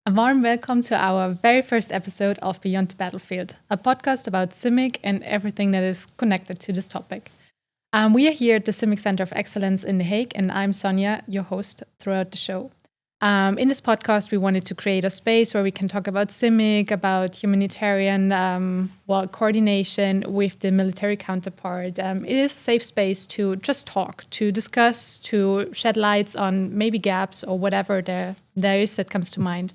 A warm welcome to our very first episode of Beyond the Battlefield, a podcast about CIMIC and everything that is connected to this topic. We are here at the CIMIC Center of Excellence in The Hague, and I'm Sonja, your host throughout the show. In this podcast, we wanted to create a space where we can talk about CIMIC, about humanitarian coordination with the military counterpart. It is a safe space to just talk, to discuss, to shed lights on maybe gaps or whatever there is that comes to mind.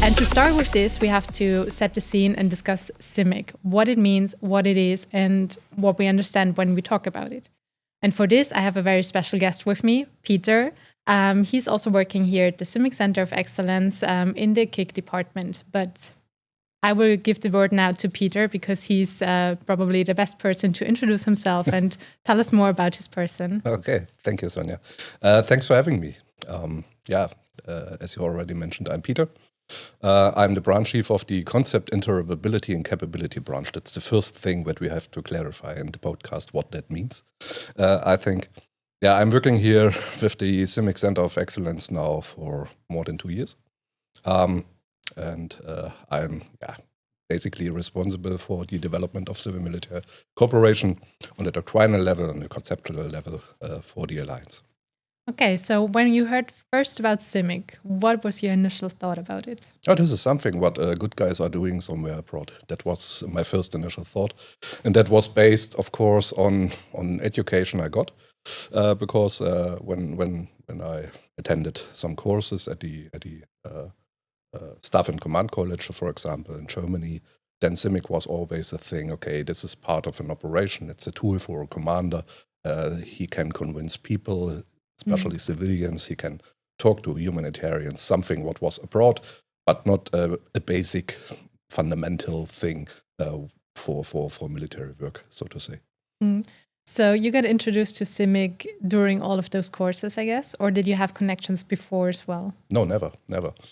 And to start with this, we have to set the scene and discuss CIMIC, what it means, what it is, and what we understand when we talk about it. And for this, I have a very special guest with me, Peter. He's also working here at the CIMIC Center of Excellence in the CIC department. But I will give the word now to Peter because he's probably the best person to introduce himself and tell us more about his person. Okay, thank you, Sonja. Thanks for having me. As you already mentioned, I'm Peter. I'm the branch chief of the Concept, Interoperability and Capability branch. That's the first thing that we have to clarify in the podcast, what that means. I'm working here with the CIMIC Center of Excellence now for more than 2 years. I'm basically responsible for the development of civil-military cooperation on the doctrinal level and the conceptual level for the alliance. Okay, so when you heard first about CIMIC, what was your initial thought about it? Oh, this is something what good guys are doing somewhere abroad. That was my first initial thought. And that was based, of course, on education I got. Because when I attended some courses at the Staff and Command College, for example, in Germany, then CIMIC was always a thing. Okay, this is part of an operation. It's a tool for a commander. He can convince people, especially civilians. He can talk to humanitarians, something what was abroad, but not a basic fundamental thing for military work, so to say. So you got introduced to CIMIC during all of those courses, I guess, or did you have connections before as well? No, never.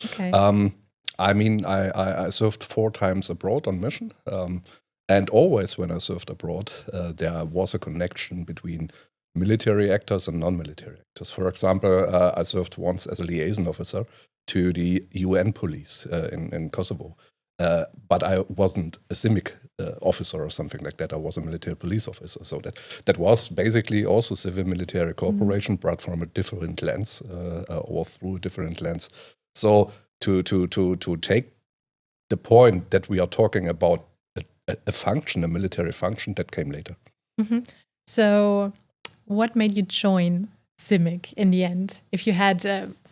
Okay. I served 4 times abroad on mission, and always when I served abroad, there was a connection between military actors and non-military actors. For example, I served once as a liaison officer to the UN police in Kosovo. But I wasn't a CIMIC officer or something like that. I was a military police officer. So that was basically also civil-military cooperation, but from a different lens or through a different lens. So to take the point that we are talking about a function, a military function, that came later. Mm-hmm. So what made you join CIMIC in the end? If you had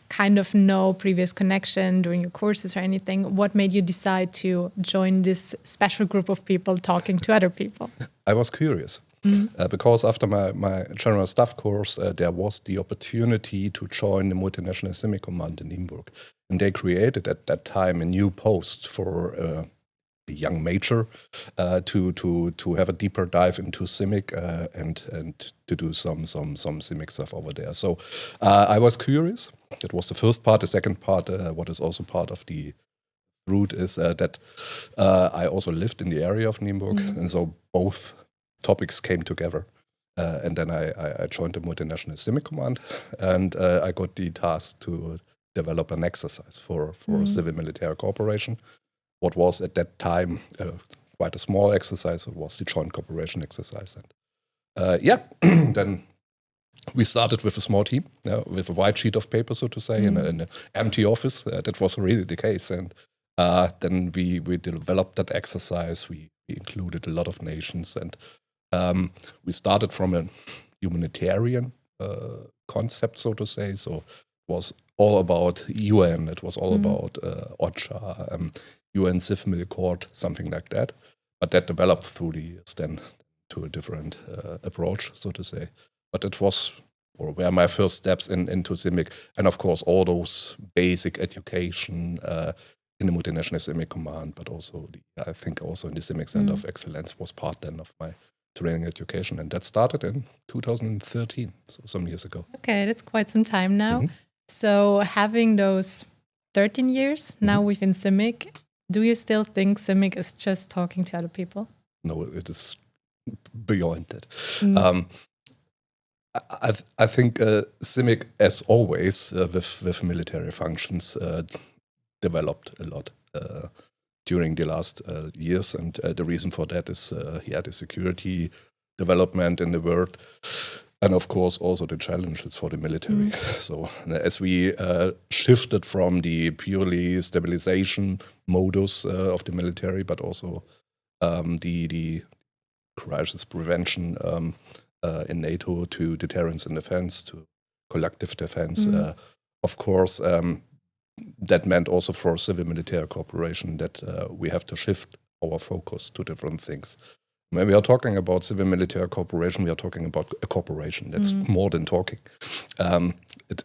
kind of no previous connection during your courses or anything, what made you decide to join this special group of people talking to other people? I was curious because after my general staff course, there was the opportunity to join the multinational CIMIC command in Nymburk. And they created at that time a new post for a young major to have a deeper dive into CIMIC and to do some CIMIC stuff over there. So I was curious. That was the first part. The second part, what is also part of the route, is that I also lived in the area of Nymburk, and so both topics came together. And then I joined the multinational CIMIC command, and I got the task to develop an exercise for civil-military cooperation. What was at that time quite a small exercise. It was the joint cooperation exercise. And then we started with a small team, with a white sheet of paper, so to say, in an empty office. That was really the case. And then we developed that exercise. We included a lot of nations. And we started from a humanitarian concept, so to say. So it was all about UN. It was all about OCHA, UN Civil Court, something like that. But that developed through the years then to a different approach, so to say. But it was, or were my first steps into CIMIC. And of course, all those basic education in the multinational CIMIC command, but also, I think also in the CIMIC Center of Excellence was part then of my training education. And that started in 2013, so some years ago. Okay, that's quite some time now. So having those 13 years now within CIMIC, do you still think CIMIC is just talking to other people? No, it is beyond that. I think CIMIC, as always, with military functions, developed a lot during the last years, and the reason for that is the security development in the world, and of course also the challenges for the military. So as we shifted from the purely stabilisation modus of the military, but also the crisis prevention in NATO, to deterrence and defense, to collective defense, of course, that meant also for civil-military cooperation that we have to shift our focus to different things. When we are talking about civil-military cooperation, we are talking about a cooperation. That's more than talking. It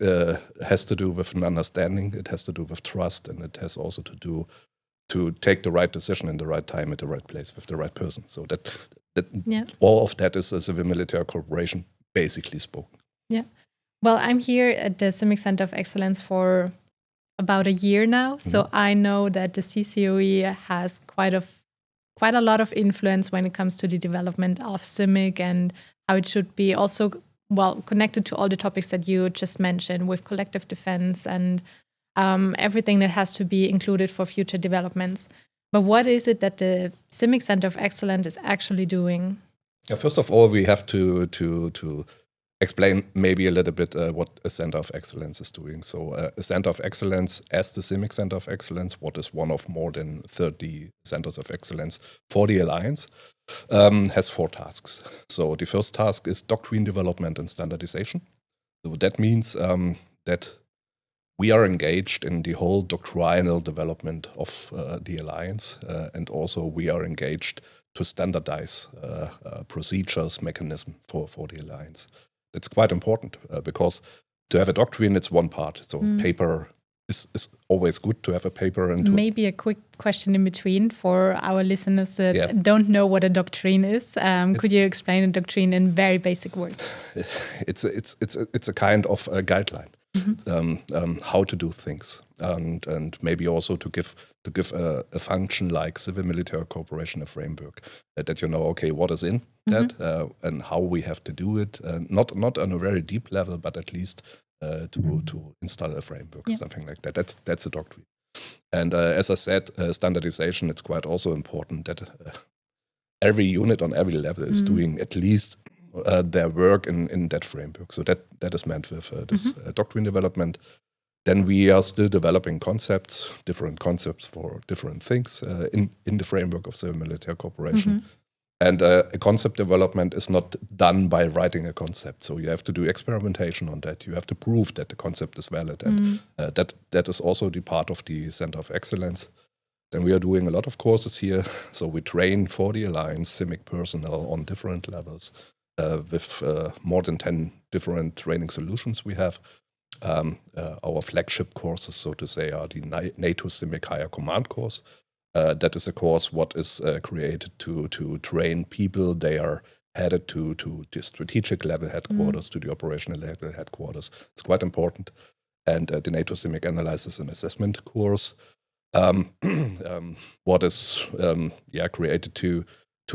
has to do with an understanding, it has to do with trust, and it has also to do to take the right decision in the right time at the right place with the right person. So that all of that is a civil-military cooperation, basically spoken. Yeah. Well, I'm here at the CIMIC Center of Excellence for about a year now, so I know that the CCOE has quite a lot of influence when it comes to the development of CIMIC and how it should be also connected to all the topics that you just mentioned with collective defense and everything that has to be included for future developments. But what is it that the CIMIC Center of Excellence is actually doing? First of all, we have to explain maybe a little bit what a Center of Excellence is doing. So a Center of Excellence, as the CIMIC Center of Excellence, what is one of more than 30 Centers of Excellence for the Alliance, has 4 tasks. So the first task is doctrine development and standardization. So that means that we are engaged in the whole doctrinal development of the Alliance, and also we are engaged to standardize procedures, mechanism for the Alliance. It's quite important because to have a doctrine, it's one part. So paper is always good to have a paper. And maybe a quick question in between for our listeners that don't know what a doctrine is. Could you explain a doctrine in very basic words? It's a kind of a guideline. How to do things, and maybe also to give a function like civil-military cooperation a framework that okay, what is in that and how we have to do it, not on a very deep level, but at least to install a framework, something like that. That's a doctrine. And as I said, standardization, it's quite also important that every unit on every level is doing at least their work in that framework. So that is meant with this doctrine development. Then we are still developing different concepts for different things in the framework of civil-military cooperation. And a concept development is not done by writing a concept. So you have to do experimentation on that. You have to prove that the concept is valid. And that is also the part of the Center of Excellence. Then we are doing a lot of courses here. So we train for the Alliance CIMIC personnel on different levels. With more than 10 different training solutions we have. Our flagship courses, so to say, are the NATO CIMIC Higher Command course. That is a course what is created to train people. They are headed to the strategic level headquarters, to the operational level headquarters. It's quite important. And the NATO CIMIC Analysis and Assessment course, what is created to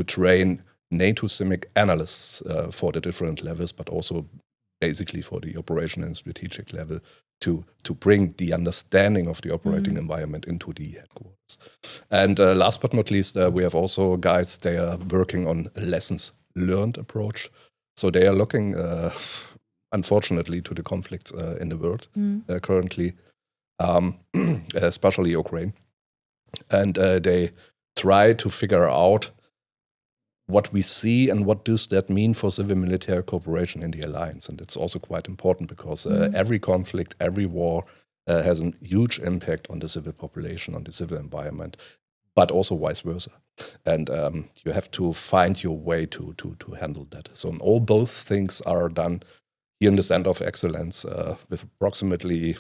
train NATO CIMIC analysts for the different levels, but also basically for the operational and strategic level to bring the understanding of the operating environment into the headquarters. And last but not least, we have also guys, they are working on a lessons learned approach. So they are looking, unfortunately, to the conflicts in the world currently, especially Ukraine. And they try to figure out what we see and what does that mean for civil-military cooperation in the Alliance. And it's also quite important because every conflict, every war has a huge impact on the civil population, on the civil environment, but also vice versa. And you have to find your way to handle that. So all both things are done here in the Center of Excellence with approximately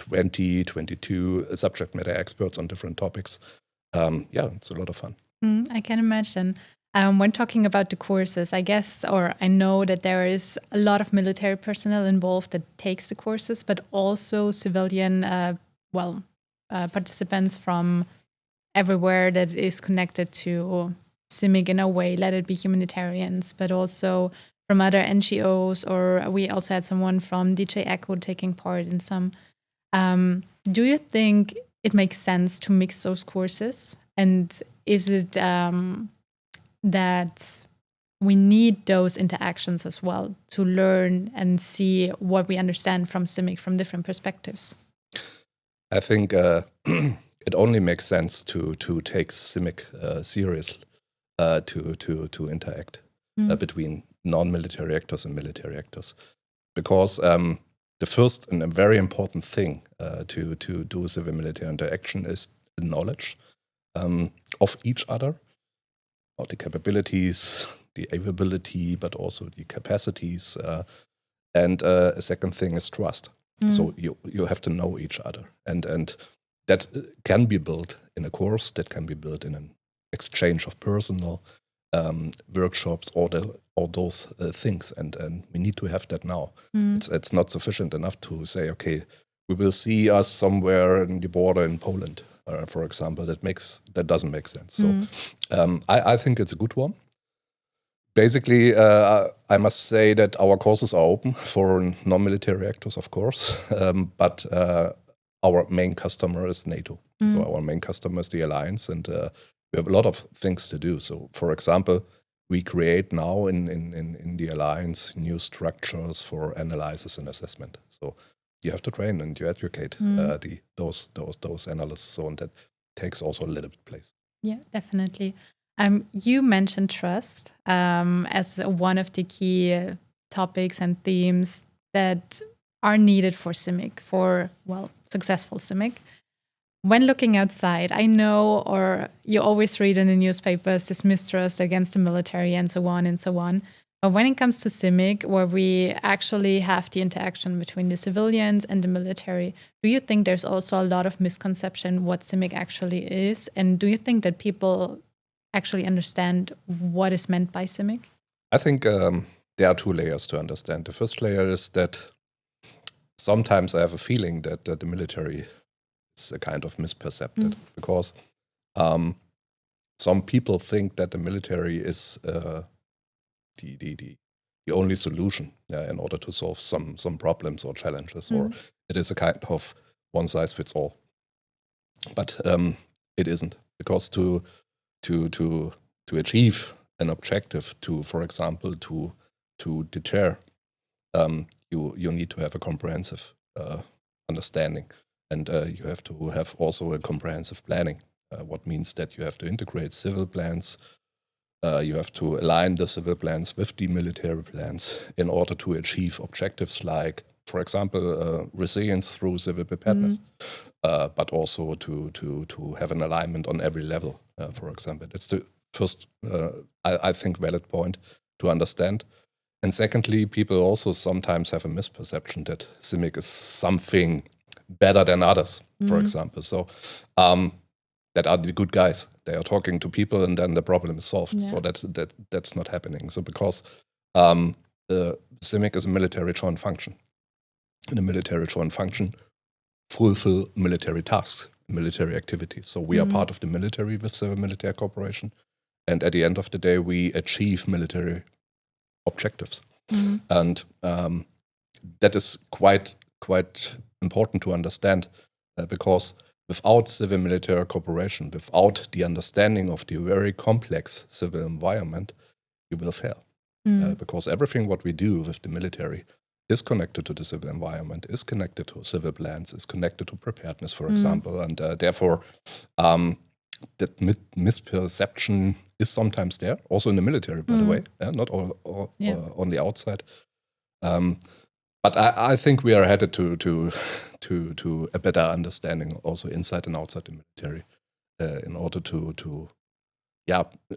22 subject matter experts on different topics. It's a lot of fun. I can imagine. When talking about the courses, I guess, or I know that there is a lot of military personnel involved that takes the courses, but also civilian, participants from everywhere that is connected to CIMIC in a way, let it be humanitarians, but also from other NGOs, or we also had someone from DJ Echo taking part in some. Do you think it makes sense to mix those courses? And is it that we need those interactions as well to learn and see what we understand from CIMIC from different perspectives? I think it only makes sense to take CIMIC serious, to interact between non-military actors and military actors, because the first and a very important thing to do civil-military interaction is the knowledge of each other, about the capabilities, the availability, but also the capacities. And a second thing is trust. So you have to know each other. And that can be built in a course, that can be built in an exchange of personal workshops, all those things. And we need to have that now. It's not sufficient enough to say, okay, we will see us somewhere in the border in Poland, for example. That doesn't make sense. So I think it's a good one. Basically, I must say that our courses are open for non-military actors, of course, but our main customer is NATO. So our main customer is the alliance, and we have a lot of things to do. So, for example, we create now in the alliance new structures for analysis and assessment. So you have to train and you educate those analysts, so and that takes also a little bit place. Yeah, definitely. You mentioned trust as one of the key topics and themes that are needed for CIMIC, for, successful CIMIC. When looking outside, I know, or you always read in the newspapers, this mistrust against the military and so on and so on. But when it comes to CIMIC, where we actually have the interaction between the civilians and the military, do you think there's also a lot of misconception what CIMIC actually is? And do you think that people actually understand what is meant by CIMIC? I think there are two layers to understand. The first layer is that sometimes I have a feeling that the military is a kind of mispercepted, because some people think that the military is the only solution in order to solve some problems or challenges, or it is a kind of one size fits all. But it isn't, because to achieve an objective, for example, to deter, you need to have a comprehensive understanding, and you have to have also a comprehensive planning. What means that you have to integrate civil plans, you have to align the civil plans with the military plans in order to achieve objectives like, for example, resilience through civil preparedness, but also to have an alignment on every level, for example. It's the first, I think, valid point to understand. And secondly, people also sometimes have a misperception that CIMIC is something better than others, for example. So that are the good guys. They are talking to people and then the problem is solved. Yeah. So that's not happening. So because CIMIC is a military joint function. And a military joint function fulfill military tasks, military activities. So we are part of the military with civil military cooperation. And at the end of the day, we achieve military objectives. And that is quite important to understand, because without civil military cooperation, without the understanding of the very complex civil environment, you will fail. Because everything what we do with the military is connected to the civil environment, is connected to civil plans, is connected to preparedness, for example. And therefore, that misperception is sometimes there, also in the military, by the way, not on the outside. But I think we are headed to a better understanding also inside and outside the military, in order to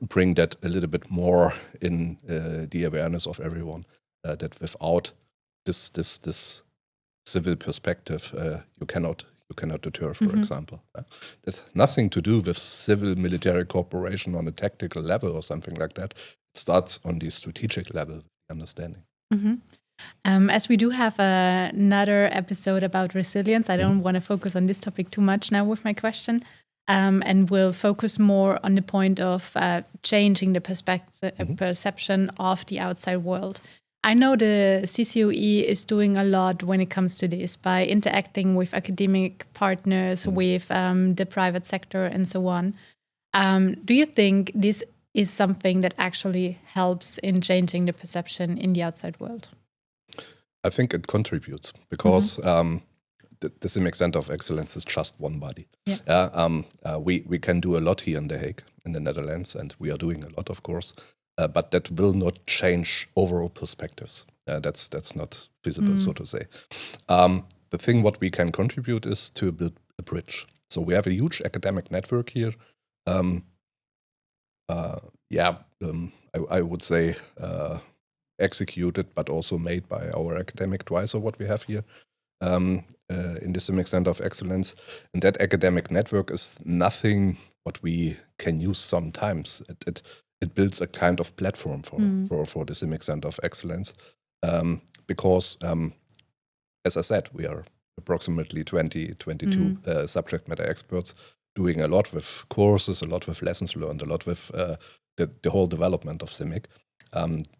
bring that a little bit more in the awareness of everyone, that without this civil perspective, you cannot deter, for example. It's nothing to do with civil military cooperation on a tactical level or something like that. It starts on the strategic level, understanding. As we do have another episode about resilience, I don't want to focus on this topic too much now with my question. and will focus more on the point of changing the perception of the outside world. I know the CCOE is doing a lot when it comes to this by interacting with academic partners, with the private sector and so on. Do you think this is something that actually helps in changing the perception in the outside world? I think it contributes because the CIMIC Center of Excellence is just one body. Yeah. We can do a lot here in The Hague, in the Netherlands, and we are doing a lot, of course. But that will not change overall perspectives. That's not feasible, so to say. The thing what we can contribute is to build a bridge. So we have a huge academic network here. I would say executed, but also made by our academic advisor, what we have here in the CIMIC Center of Excellence. And that academic network is nothing what we can use sometimes. It builds a kind of platform for the CIMIC Center of Excellence because, as I said, we are approximately 22 subject matter experts doing a lot with courses, a lot with lessons learned, a lot with the whole development of CIMIC.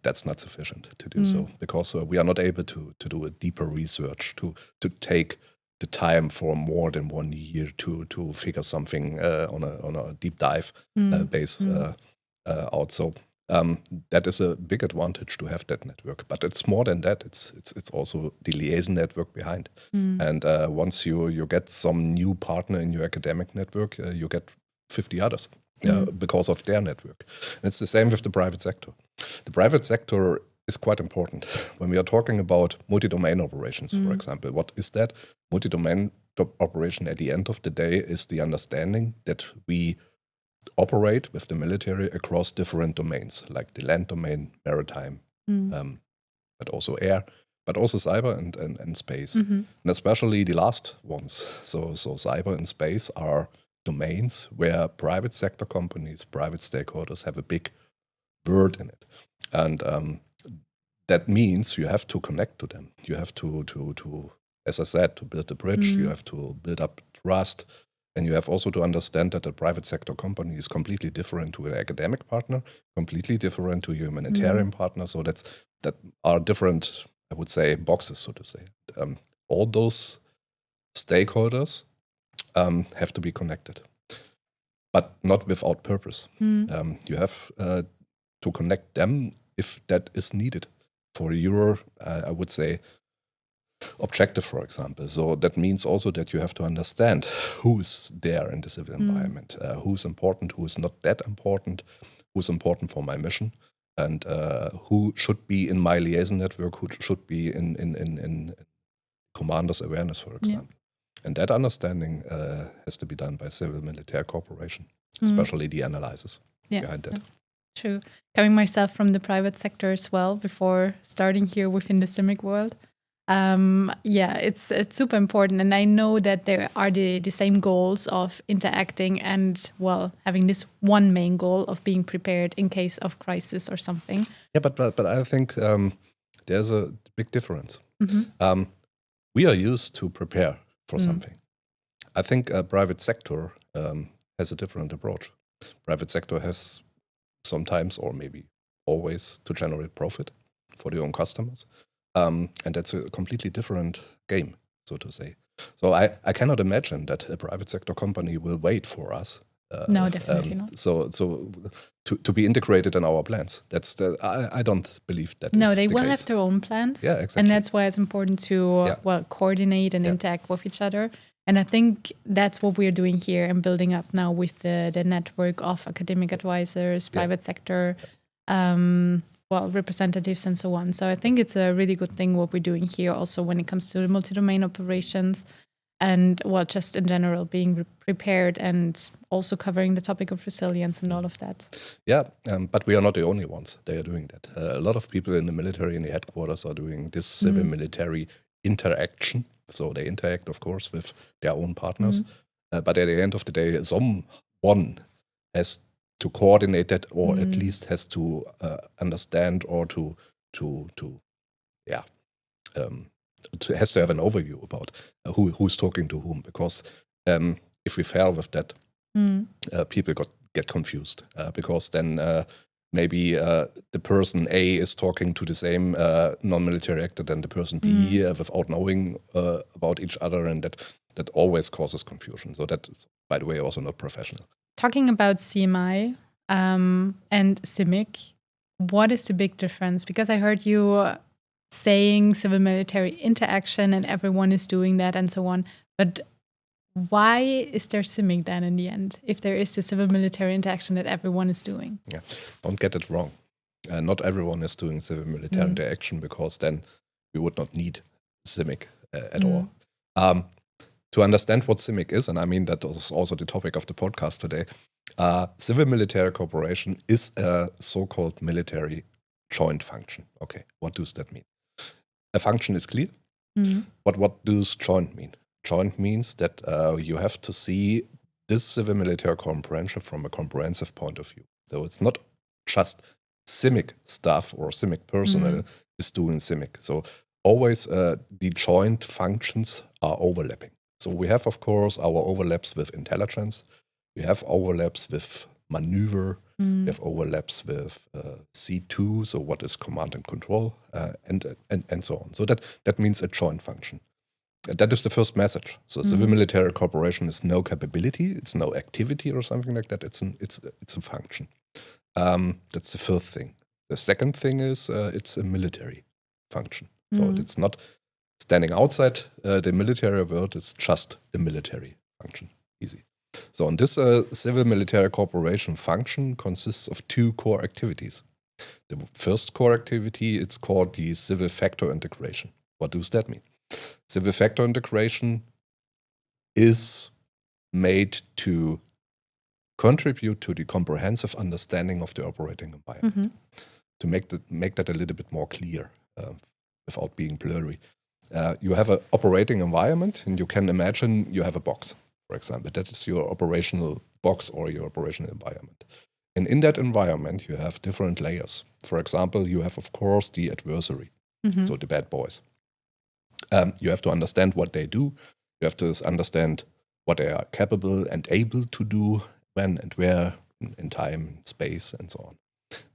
That's not sufficient to do so because we are not able to do a deeper research, to take the time for more than 1 year to figure something on a deep dive base out. So that is a big advantage to have that network. But it's more than that. It's also the liaison network behind. And once you get some new partner in your academic network, you get 50 others because of their network. And it's the same with the private sector. The private sector is quite important. When we are talking about multi-domain operations, for example, what is that? Multi-domain operation at the end of the day is the understanding that we operate with the military across different domains, like the land domain, maritime, but also air, but also cyber and space. And especially the last ones. So cyber and space are domains where private sector companies, private stakeholders have a big word in it. And that means you have to connect to them. You have to as I said, to build a bridge, you have to build up trust. And you have also to understand that a private sector company is completely different to an academic partner, completely different to a humanitarian partner. So that are different, I would say, boxes, so to say. All those stakeholders have to be connected, but not without purpose. You have to connect them if that is needed for your, I would say, objective, for example. So that means also that you have to understand who is there in the civil environment, who's important, who is not that important, who's important for my mission, and who should be in my liaison network, who should be in commander's awareness, for example. And that understanding has to be done by civil-military cooperation, especially the analysis behind that. True. Coming myself from the private sector as well, before starting here within the CIMIC world, it's super important. And I know that there are the same goals of interacting and, well, having this one main goal of being prepared in case of crisis or something. Yeah, but I think there's a big difference. We are used to prepare for something. I think private sector has a different approach. Private sector has sometimes, or maybe always, to generate profit for their own customers. And that's a completely different game, so to say. So I cannot imagine that a private sector company will wait for us. No, definitely not. So to be integrated in our plans. I don't believe that. No, is they the will case. have their own plans. Yeah, exactly. And that's why it's important to coordinate and interact with each other. And I think that's what we're doing here and building up now with the network of academic advisors, private sector, representatives and so on. So I think it's a really good thing what we're doing here also when it comes to the multi-domain operations and just in general being prepared and also covering the topic of resilience and all of that. Yeah, but we are not the only ones. They are doing that. A lot of people in the military, in the headquarters, are doing this civil-military interaction. So they interact, of course, with their own partners. But at the end of the day, someone has to coordinate that, or at least has to understand, or has to have an overview about who's talking to whom. Because if we fail with that, people get confused because then maybe the person A is talking to the same non-military actor than the person B without knowing about each other, and that always causes confusion. So that is, by the way, also not professional. Talking about CMI and CIMIC, what is the big difference? Because I heard you saying civil-military interaction and everyone is doing that and so on. But why is there CIMIC then in the end, if there is the civil-military interaction that everyone is doing? Yeah, don't get it wrong. Not everyone is doing civil-military interaction, because then we would not need CIMIC at all. To understand what CIMIC is, and I mean that is also the topic of the podcast today, civil-military cooperation is a so-called military joint function. Okay, what does that mean? A function is clear, but what does joint mean? Joint means that you have to see this civil-military cooperation from a comprehensive point of view. So it's not just CIMIC staff or CIMIC personnel is doing CIMIC. So always the joint functions are overlapping. So we have, of course, our overlaps with intelligence. We have overlaps with maneuver. We have overlaps with C2, so what is command and control, and so on. So that means a joint function. That is the first message. So civil-military cooperation is no capability, it's no activity or something like that. It's a function. That's the first thing. The second thing is it's a military function. So it's not standing outside the military world. It's just a military function. Easy. So on this civil-military cooperation function consists of two core activities. The first core activity, it's called the civil factor integration. What does that mean? Civil factor integration is made to contribute to the comprehensive understanding of the operating environment. To make that a little bit more clear without being blurry. You have an operating environment, and you can imagine you have a box, for example. That is your operational box or your operational environment. And in that environment, you have different layers. For example, you have, of course, the adversary, so the bad boys. You have to understand what they do. You have to understand what they are capable and able to do, when and where, in time, space, and so on.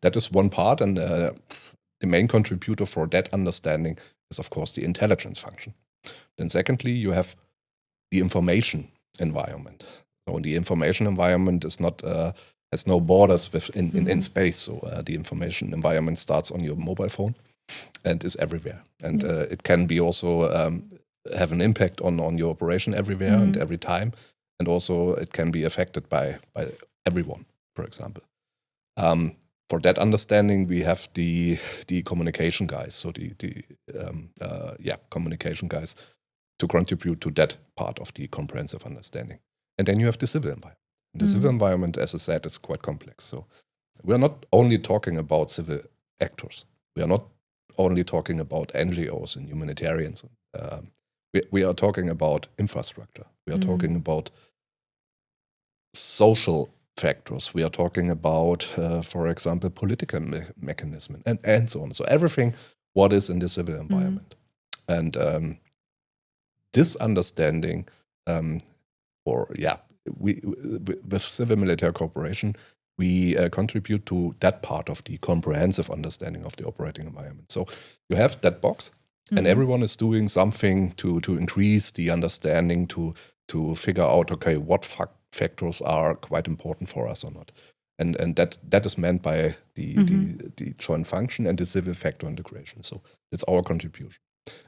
That is one part, and the main contributor for that understanding is, of course, the intelligence function. Then secondly, you have the information environment. So the information environment is not has no borders in space. So the information environment starts on your mobile phone and is everywhere. And it can be also have an impact on your operation everywhere and every time. And also it can be affected by everyone, for example. For that understanding, we have the communication guys, so the communication guys to contribute to that part of the comprehensive understanding. And then you have the civil environment. The civil environment, as I said, is quite complex. So we are not only talking about civil actors. We are not only talking about NGOs and humanitarians. We are talking about infrastructure. We are talking about social factors. We are talking about, for example, political mechanism and so on. So everything what is in the civil environment. And this understanding, with civil-military cooperation, we contribute to that part of the comprehensive understanding of the operating environment. So you have that box, and everyone is doing something to increase the understanding, to figure out, okay, what factors are quite important for us or not. And that is meant by the joint function and the civil factor integration. So that's our contribution.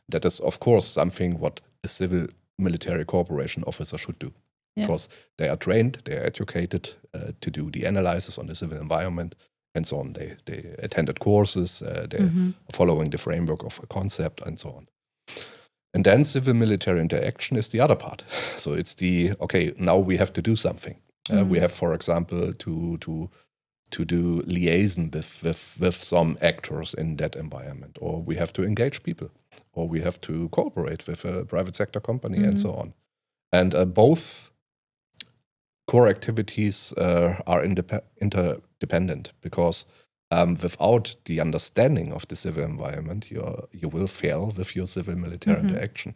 That is, of course, something what a civil military cooperation officer should do. Because they are trained, they are educated to do the analysis on the civil environment and so on. They attended courses, they're following the framework of a concept and so on. And then civil-military interaction is the other part. So it's now we have to do something. We have, for example, to do liaison with some actors in that environment, or we have to engage people, or we have to cooperate with a private sector company and so on. And both core activities are interdependent, because without the understanding of the civil environment, you will fail with your civil-military interaction.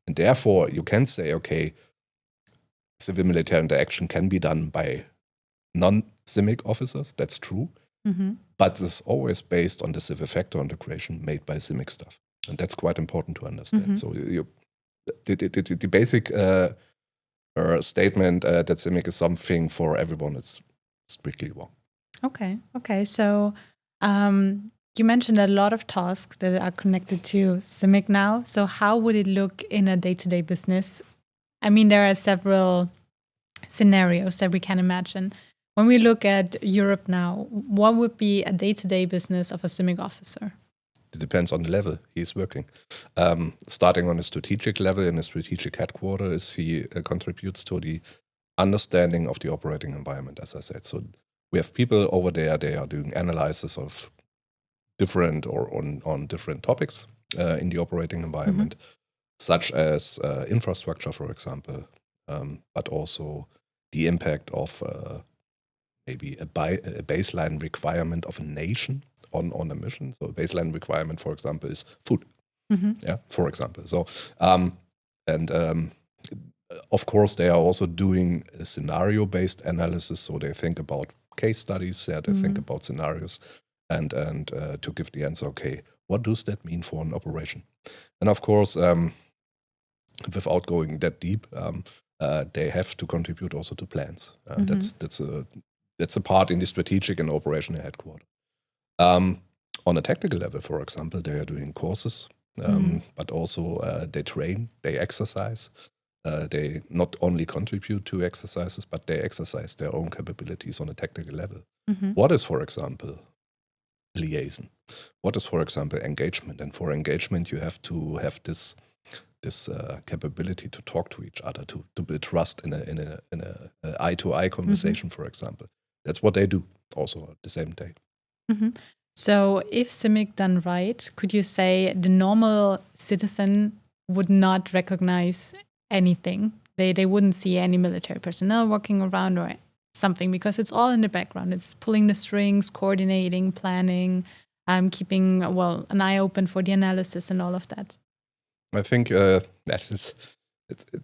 And therefore, you can say, okay, civil military interaction can be done by non-CIMIC officers, that's true, but it's always based on the civil factor integration made by CIMIC staff. And that's quite important to understand. So the basic statement that CIMIC is something for everyone is strictly wrong. Okay. So you mentioned a lot of tasks that are connected to CIMIC now. So how would it look in a day-to-day business? I mean, there are several scenarios that we can imagine. When we look at Europe now, what would be a day-to-day business of a CIMIC officer? It depends on the level he is working. Starting on a strategic level in a strategic headquarters, he contributes to the understanding of the operating environment, as I said. So we have people over there, they are doing analysis of different or on different topics in the operating environment, such as infrastructure, for example, but also the impact of maybe a baseline requirement of a nation on a mission. So a baseline requirement, for example, is food. For example. So of course, they are also doing a scenario-based analysis. So they think about case studies, they think about scenarios, and to give the answer, okay, what does that mean for an operation? And of course, without going that deep, they have to contribute also to plans. That's a part in the strategic and operational headquarters. On a tactical level, for example, they are doing courses, but also they train, they exercise. They not only contribute to exercises, but they exercise their own capabilities on a tactical level. What is, for example, liaison? What is, for example, engagement? And for engagement, you have to have this capability to talk to each other, to build trust in a eye-to-eye conversation, for example. That's what they do also at the same day. So if CIMIC done right, could you say the normal citizen would not recognize anything? They wouldn't see any military personnel walking around or something because it's all in the background. It's pulling the strings, coordinating, planning, keeping an eye open for the analysis and all of that. I think it's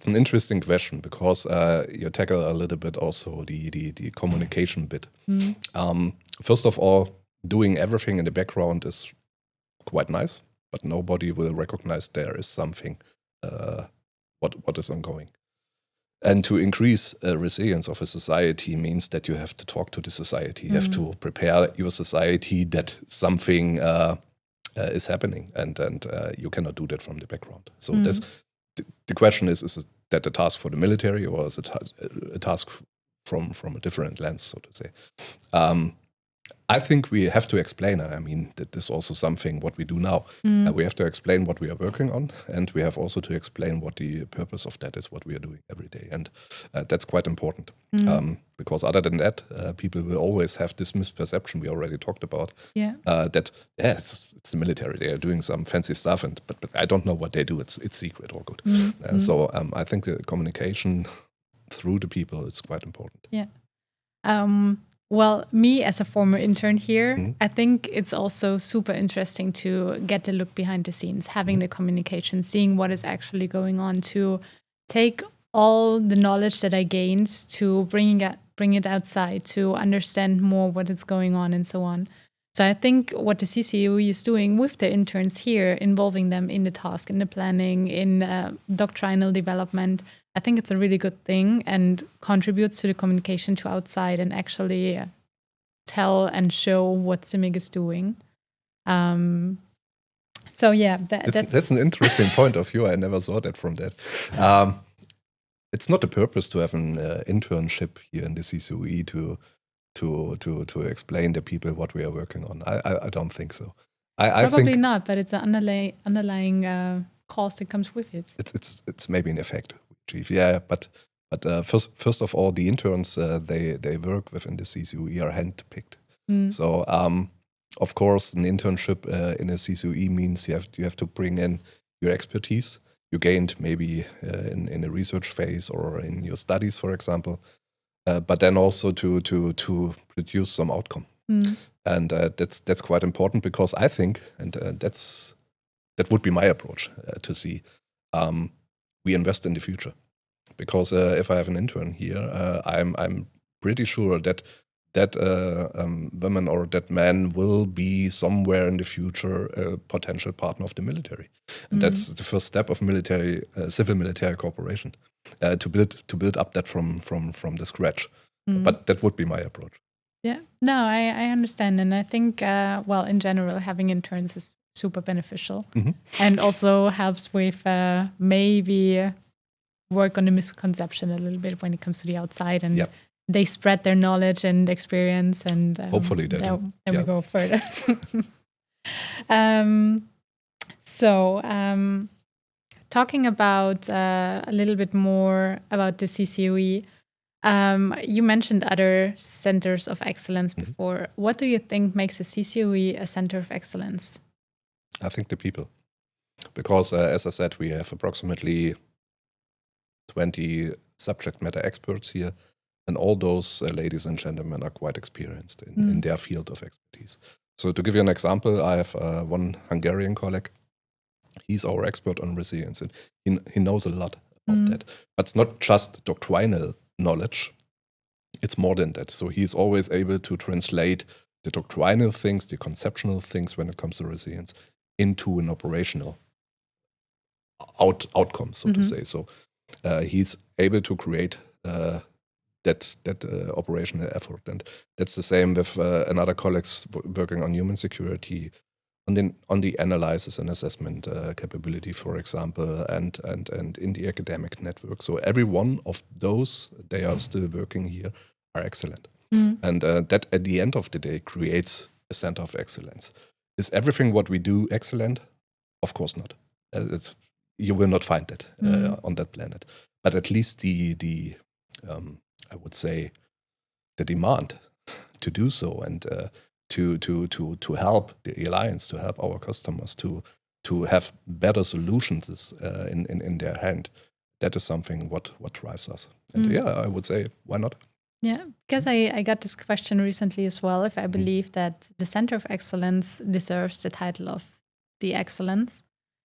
an interesting question because you tackle a little bit also the communication bit. First of all, doing everything in the background is quite nice, but nobody will recognize there is something what is ongoing. And to increase resilience of a society means that you have to talk to the society. You have to prepare your society that something is happening, and you cannot do that from the background. So the question is that a task for the military, or is it a task from a different lens, so to say? I think we have to explain, and I mean that is also something what we do now. We have to explain what we are working on, and we have also to explain what the purpose of that is, what we are doing every day. And that's quite important, because other than that, people will always have this misperception we already talked about, that it's the military, they are doing some fancy stuff, but I don't know what they do, it's secret or good. So I think the communication through the people is quite important. Well, me as a former intern here, I think it's also super interesting to get the look behind the scenes, having the communication, seeing what is actually going on, to take all the knowledge that I gained to bring it outside, to understand more what is going on and so on. So I think what the CCUE is doing with the interns here, involving them in the task, in the planning, in doctrinal development, I think it's a really good thing and contributes to the communication to outside and actually tell and show what CIMIC is doing. So yeah, that's an interesting point of view. I never saw that from that. It's not the purpose to have an internship here in the CCUE to explain to people what we are working on. I don't think so. I Probably think not, but it's an underlying cost that comes with it. It's maybe an effect, Chief. Yeah, but first of all, the interns they work within the CCUE are handpicked. So of course, an internship in a CCUE means you have to bring in your expertise you gained maybe in a research phase or in your studies, for example, but then also to produce some outcome. And that's quite important, because I think, and that would be my approach to see, we invest in the future. because if I have an intern here, I'm pretty sure that woman or that man will be somewhere in the future a potential partner of the military, and that's the first step of civil military cooperation, to build up that from the scratch. But that would be my approach. Yeah, no, I understand, and I think in general, having interns is super beneficial, and also helps with maybe work on the misconception a little bit when it comes to the outside, and they spread their knowledge and experience, and hopefully then we go further. Talking about a little bit more about the CCOE, you mentioned other centers of excellence before. What do you think makes a CCOE a center of excellence? I think the people, because as I said, we have approximately 20 subject matter experts here, and all those ladies and gentlemen are quite experienced in their field of expertise. So to give you an example, I have one Hungarian colleague. He's our expert on resilience, and he knows a lot about that. But it's not just doctrinal knowledge, it's more than that. So he's always able to translate the doctrinal things, the conceptual things when it comes to resilience, into an operational outcome, so to say. So he's able to create that operational effort, and that's the same with another colleagues working on human security, on the analysis and assessment capability, for example, and in the academic network. So every one of those, they are still working here, are excellent, and that at the end of the day creates a center of excellence. Is everything what we do excellent? Of course not. You will not find that on that planet. But at least the I would say the demand to do so, and to help the alliance, to help our customers to have better solutions in their hand. That is something what drives us. And I would say, why not? Yeah, because I got this question recently as well, if I believe that the Center of Excellence deserves the title of the excellence.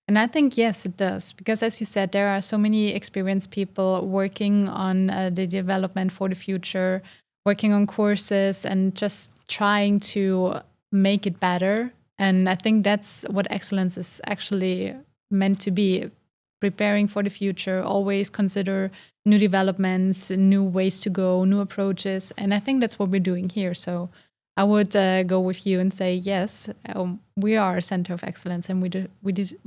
And I think, yes, it does. Because as you said, there are so many experienced people working on the development for the future, working on courses and just trying to make it better. And I think that's what excellence is actually meant to be. Preparing for the future, always consider new developments, new ways to go, new approaches. And I think that's what we're doing here. So I would go with you and say, yes, we are a center of excellence, and we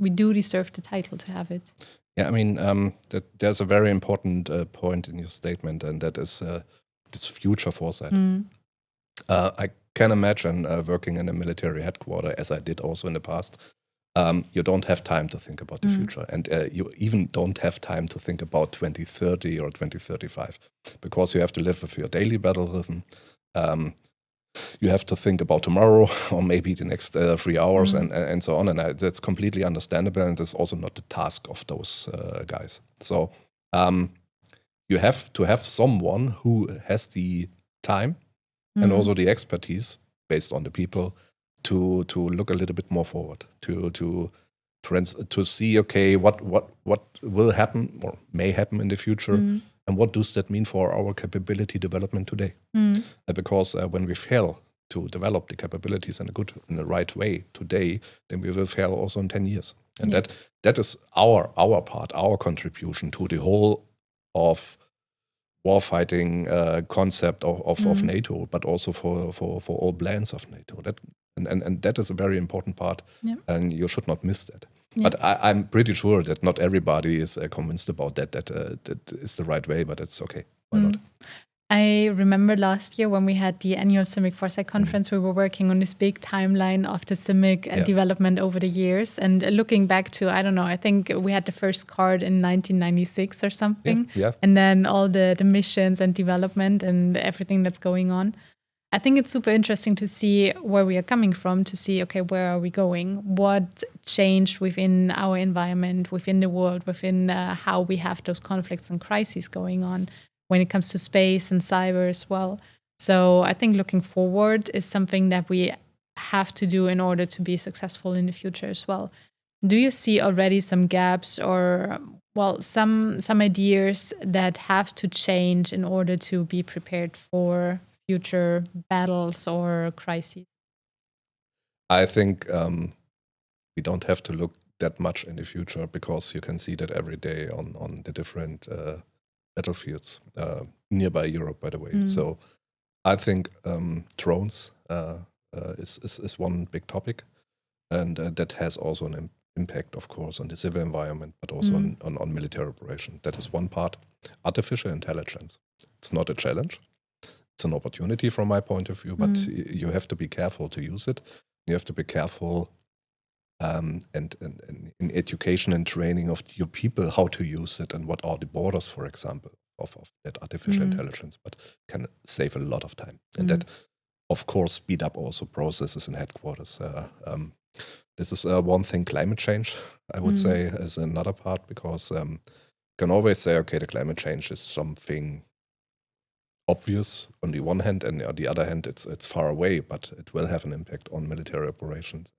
do deserve the title to have it. Yeah, I mean, there's a very important point in your statement, and that is this future foresight. I can imagine working in a military headquarters, as I did also in the past. You don't have time to think about the future, and you even don't have time to think about 2030 or 2035, because you have to live with your daily battle rhythm. You have to think about tomorrow or maybe the next 3 hours and so on, and that's completely understandable, and that's also not the task of those guys. So you have to have someone who has the time and also the expertise based on the people to look a little bit more forward, to see, okay, what will happen or may happen in the future, and what does that mean for our capability development today? Because when we fail to develop the capabilities in the right way today, then we will fail also in 10 years. And that is our part, our contribution to the whole of warfighting concept of NATO, but also for all plans of NATO. And that is a very important part, and you should not miss that. Yeah. But I'm pretty sure that not everybody is convinced about that is the right way, but it's okay. Why not? I remember last year when we had the annual CIMIC Foresight Conference, we were working on this big timeline of the CIMIC development over the years. And looking back to, I don't know, I think we had the first card in 1996 or something. Yeah. And then all the missions and development and everything that's going on. I think it's super interesting to see where we are coming from, to see, okay, where are we going? What changed within our environment, within the world, within how we have those conflicts and crises going on when it comes to space and cyber as well. So I think looking forward is something that we have to do in order to be successful in the future as well. Do you see already some gaps, or some ideas that have to change in order to be prepared for future battles or crises? I think we don't have to look that much in the future, because you can see that every day on the different battlefields nearby Europe, by the way. So I think drones is one big topic, and that has also an impact, of course, on the civil environment, but also on military operation. That is one part. Artificial intelligence. It's not a challenge. It's an opportunity from my point of view, but you have to be careful to use it. You have to be careful and in education and training of your people how to use it, and what are the borders, for example, of that artificial intelligence, but can save a lot of time. And that, of course, speed up also processes in headquarters. This is one thing. Climate change, I would say, is another part, because you can always say, okay, the climate change is something obvious on the one hand, and on the other hand, it's far away, but it will have an impact on military operations.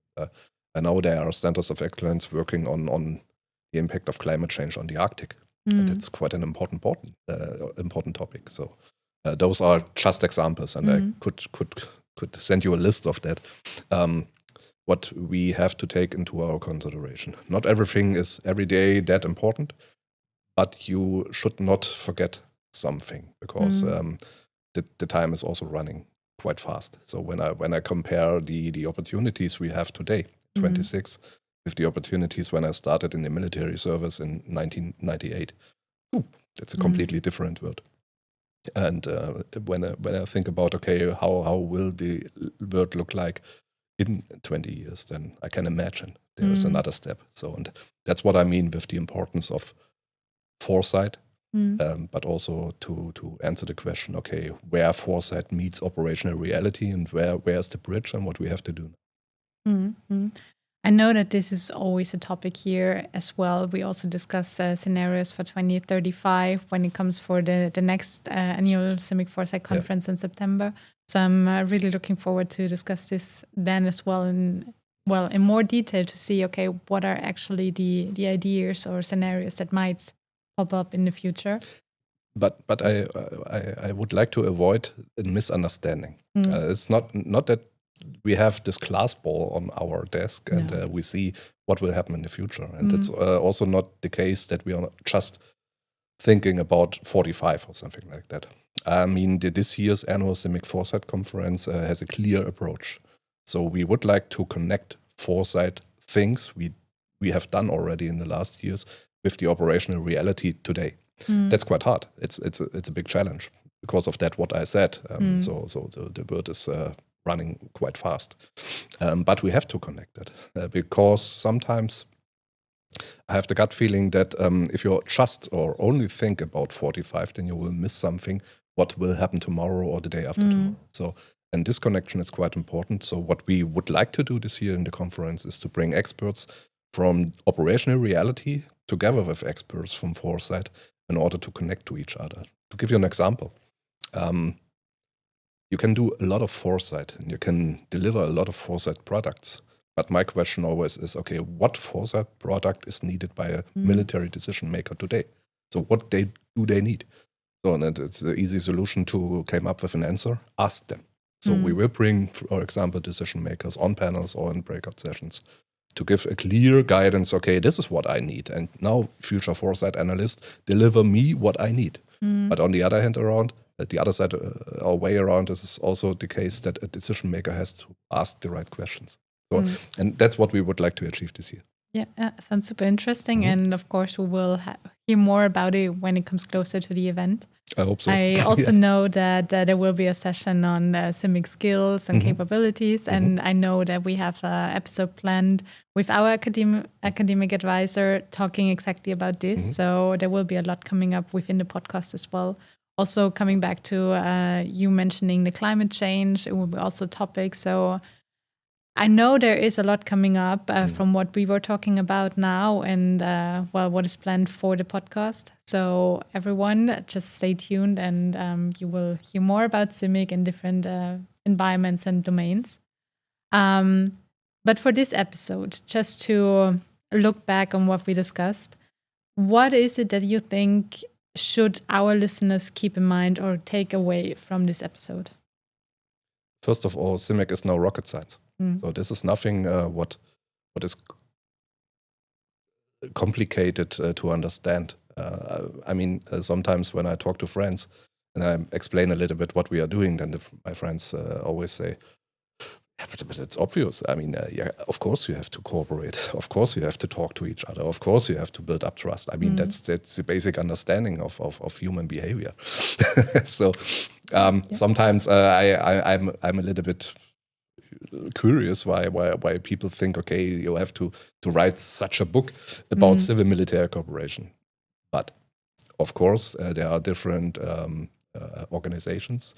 I know there are centers of excellence working on the impact of climate change on the Arctic. And it's quite an important topic. So those are just examples, and I could send you a list of that. What we have to take into our consideration. Not everything is every day that important, but you should not forget something, because the time is also running quite fast. So when I compare the opportunities we have today, 26, with the opportunities when I started in the military service in 1998, it's a completely different world. And when I think about, okay, how will the world look like in 20 years, then I can imagine there is another step. So, and that's what I mean with the importance of foresight, but also to answer the question, okay, where foresight meets operational reality, and where's the bridge, and what we have to do. I know that this is always a topic here as well. We also discuss scenarios for 2035 when it comes for the next annual CIMIC Foresight Conference in September. So I'm really looking forward to discuss this then as well in more detail, to see, okay, what are actually the ideas or scenarios that might pop up in the future. But I would like to avoid a misunderstanding. It's not that we have this glass ball on our desk and we see what will happen in the future. And it's also not the case that we are just thinking about 45 or something like that. I mean, this year's annual CIMIC Foresight Conference has a clear approach. So we would like to connect foresight things we have done already in the last years with the operational reality today. That's quite hard. It's a big challenge because of that, what I said. So the world is running quite fast. But we have to connect it because sometimes I have the gut feeling that if you just or only think about 45, then you will miss something, what will happen tomorrow or the day after tomorrow. So, and this connection is quite important. So what we would like to do this year in the conference is to bring experts from operational reality together with experts from foresight in order to connect to each other. To give you an example, you can do a lot of foresight and you can deliver a lot of foresight products. But my question always is, okay, what foresight product is needed by a military decision maker today? So what do they need? So and it's the easy solution to come up with an answer, ask them. So we will bring, for example, decision makers on panels or in breakout sessions to give a clear guidance, okay, this is what I need. And now future foresight analysts deliver me what I need. But on the other hand around, the other side or way around, this is also the case that a decision maker has to ask the right questions. So, and that's what we would like to achieve this year. Yeah, sounds super interesting. And of course, we will hear more about it when it comes closer to the event. I hope so. I also know that there will be a session on CIMIC skills and capabilities. And I know that we have an episode planned with our academic advisor talking exactly about this. So there will be a lot coming up within the podcast as well. Also coming back to you mentioning the climate change, it will be also a topic. So I know there is a lot coming up from what we were talking about now and what is planned for the podcast. So everyone, just stay tuned and you will hear more about CIMIC in different environments and domains. But for this episode, just to look back on what we discussed, what is it that you think should our listeners keep in mind or take away from this episode? First of all, CIMIC is no rocket science. So this is nothing what is complicated to understand. Sometimes when I talk to friends and I explain a little bit what we are doing, then my friends always say, but it's obvious. Of course you have to cooperate. Of course you have to talk to each other. Of course you have to build up trust. That's the basic understanding of human behavior. So sometimes I'm a little bit curious why people think, okay, you have to write such a book about civil-military cooperation. But of course there are different organizations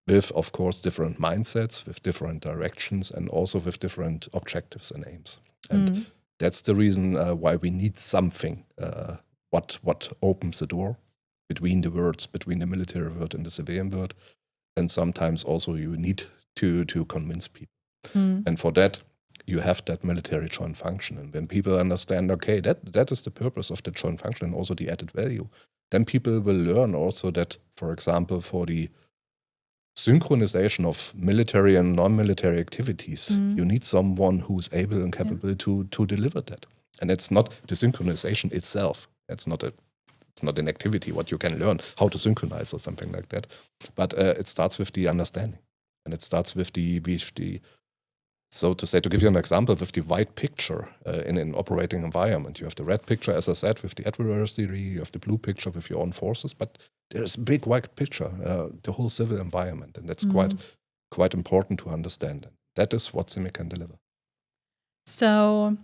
with, of course, different mindsets, with different directions, and also with different objectives and aims. And that's the reason why we need something what opens the door between the worlds, between the military world and the civilian world. And sometimes also you need to convince people. And for that, you have that military joint function. And when people understand, okay, that is the purpose of the joint function and also the added value, then people will learn also that, for example, for the synchronization of military and non-military activities, you need someone who's able and capable to deliver that. And it's not the synchronization itself. It's not an activity what you can learn how to synchronize or something like that. But it starts with the understanding, and it starts with the so to say, to give you an example, with the white picture in an operating environment. You have the red picture, as I said, with the adversary. You have the blue picture with your own forces. But there's a big white picture, the whole civil environment. And that's quite important to understand. And that is what CIMIC can deliver. So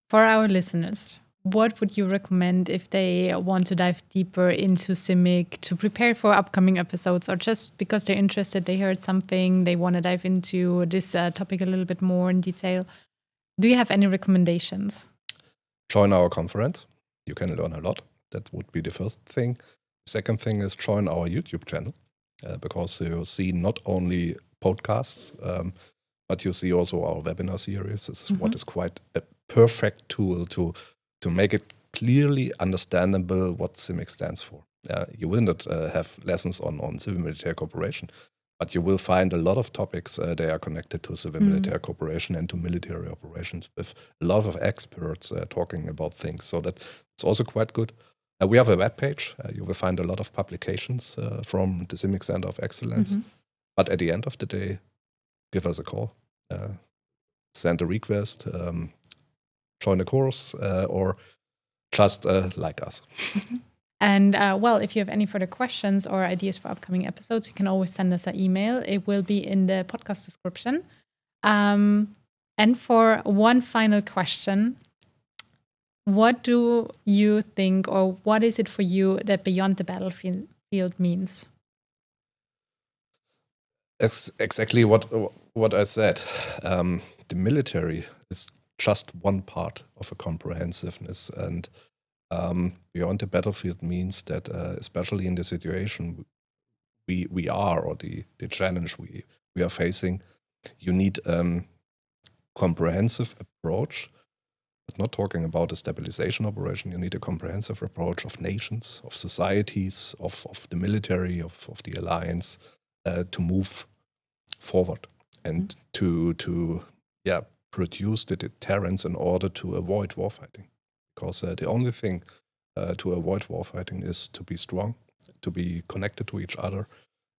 for our listeners, what would you recommend if they want to dive deeper into CIMIC to prepare for upcoming episodes, or just because they're interested, they heard something, they want to dive into this topic a little bit more in detail? Do you have any recommendations? Join our conference. You can learn a lot. That would be the first thing. Second thing is join our YouTube channel because you'll see not only podcasts, but you see also our webinar series. This is what is quite a perfect tool to make it clearly understandable what CIMIC stands for. You will not have lessons on civil-military cooperation, but you will find a lot of topics they are connected to civil-military cooperation and to military operations with a lot of experts talking about things. So that it's also quite good. We have a webpage. You will find a lot of publications from the CIMIC Center of Excellence. But at the end of the day, give us a call, send a request, join a course, or just like us. And if you have any further questions or ideas for upcoming episodes, you can always send us an email. It will be in the podcast description. And for one final question, what do you think, or what is it for you that beyond the battlefield means? Exactly what I said. The military is just one part of a comprehensiveness, and beyond the battlefield means that, especially in the situation we are, or the challenge we are facing, you need comprehensive approach. But not talking about a stabilisation operation, you need a comprehensive approach of nations, of societies, of the military, of the alliance, to move forward and to produce the deterrence in order to avoid warfighting. Because the only thing to avoid warfighting is to be strong, to be connected to each other,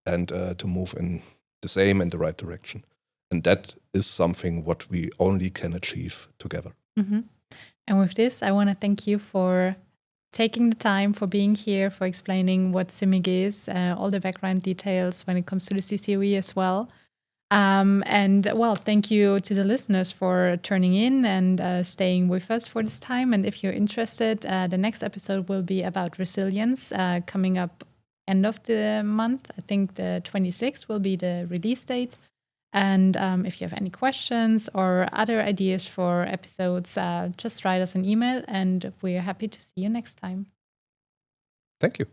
and to move in the same and the right direction. And that is something what we only can achieve together. And with this, I want to thank you for taking the time, for being here, for explaining what CIMIC is, all the background details when it comes to the CCOE as well. Thank you to the listeners for turning in and staying with us for this time. And if you're interested, the next episode will be about resilience, coming up end of the month. I think the 26th will be the release date. And if you have any questions or other ideas for episodes, just write us an email, and we're happy to see you next time. Thank you.